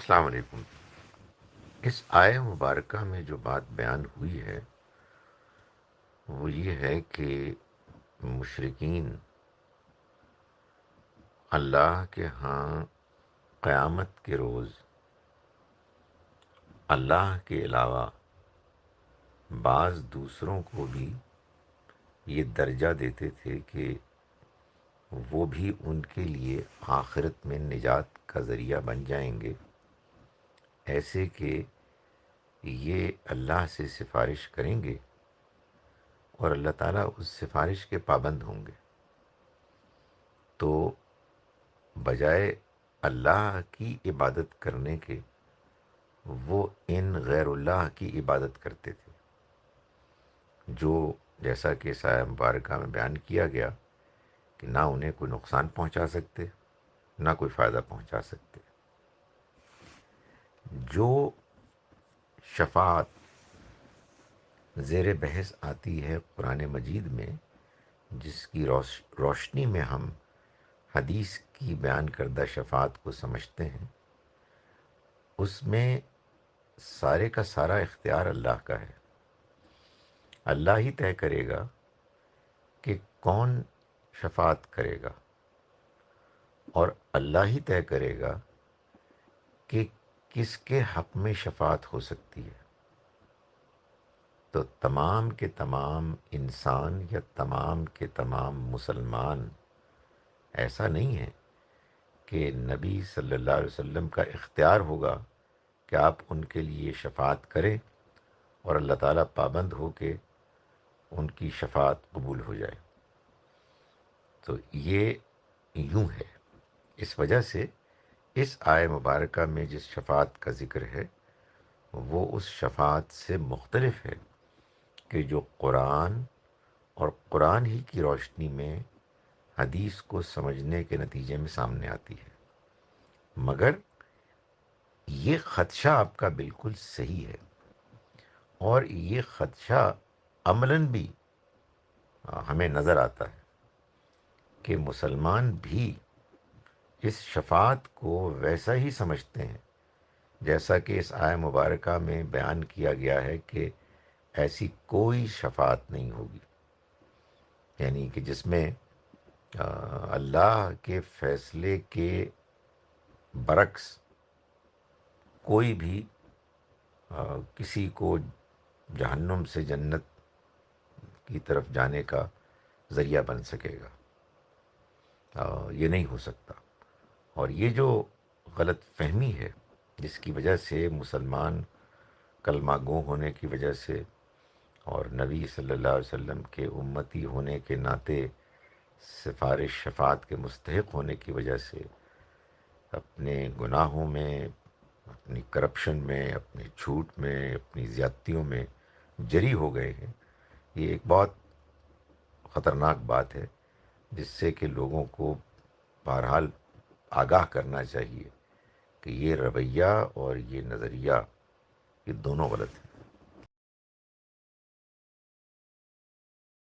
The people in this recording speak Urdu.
السلام علیکم۔ اس آیہ مبارکہ میں جو بات بیان ہوئی ہے وہ یہ ہے کہ مشرکین اللہ کے ہاں قیامت کے روز اللہ کے علاوہ بعض دوسروں کو بھی یہ درجہ دیتے تھے کہ وہ بھی ان کے لیے آخرت میں نجات کا ذریعہ بن جائیں گے، ایسے کہ یہ اللہ سے سفارش کریں گے اور اللہ تعالیٰ اس سفارش کے پابند ہوں گے، تو بجائے اللہ کی عبادت کرنے کے وہ ان غیر اللہ کی عبادت کرتے تھے، جو جیسا کہ سایہ مبارکہ میں بیان کیا گیا کہ نہ انہیں کوئی نقصان پہنچا سکتے نہ کوئی فائدہ پہنچا سکتے۔ جو شفاعت زیر بحث آتی ہے قرآن مجید میں، جس کی روشنی میں ہم حدیث کی بیان کردہ شفاعت کو سمجھتے ہیں، اس میں سارے کا سارا اختیار اللہ کا ہے۔ اللہ ہی طے کرے گا کہ کون شفاعت کرے گا، اور اللہ ہی طے کرے گا کہ کس کے حق میں شفاعت ہو سکتی ہے۔ تو تمام کے تمام انسان یا تمام کے تمام مسلمان ایسا نہیں ہے کہ نبی صلی اللہ علیہ وسلم کا اختیار ہوگا کہ آپ ان کے لیے شفاعت کریں اور اللہ تعالیٰ پابند ہو کے ان کی شفاعت قبول ہو جائے۔ تو یہ یوں ہے۔ اس وجہ سے اس آیہ مبارکہ میں جس شفاعت کا ذکر ہے وہ اس شفاعت سے مختلف ہے کہ جو قرآن اور قرآن ہی کی روشنی میں حدیث کو سمجھنے کے نتیجے میں سامنے آتی ہے۔ مگر یہ خدشہ آپ کا بالکل صحیح ہے، اور یہ خدشہ عملاً بھی ہمیں نظر آتا ہے کہ مسلمان بھی اس شفاعت کو ویسا ہی سمجھتے ہیں جیسا کہ اس آیہ مبارکہ میں بیان کیا گیا ہے کہ ایسی کوئی شفاعت نہیں ہوگی، یعنی کہ جس میں اللہ کے فیصلے کے برعکس کوئی بھی کسی کو جہنم سے جنت کی طرف جانے کا ذریعہ بن سکے گا، یہ نہیں ہو سکتا۔ اور یہ جو غلط فہمی ہے جس کی وجہ سے مسلمان کلمہ گو ہونے کی وجہ سے اور نبی صلی اللہ علیہ وسلم کے امتی ہونے کے ناطے سفارش شفاعت کے مستحق ہونے کی وجہ سے اپنے گناہوں میں، اپنی کرپشن میں، اپنے جھوٹ میں، اپنی زیادتیوں میں جری ہو گئے ہیں، یہ ایک بہت خطرناک بات ہے جس سے کہ لوگوں کو بہرحال آگاہ کرنا چاہیے کہ یہ رویہ اور یہ نظریہ یہ دونوں غلط ہیں۔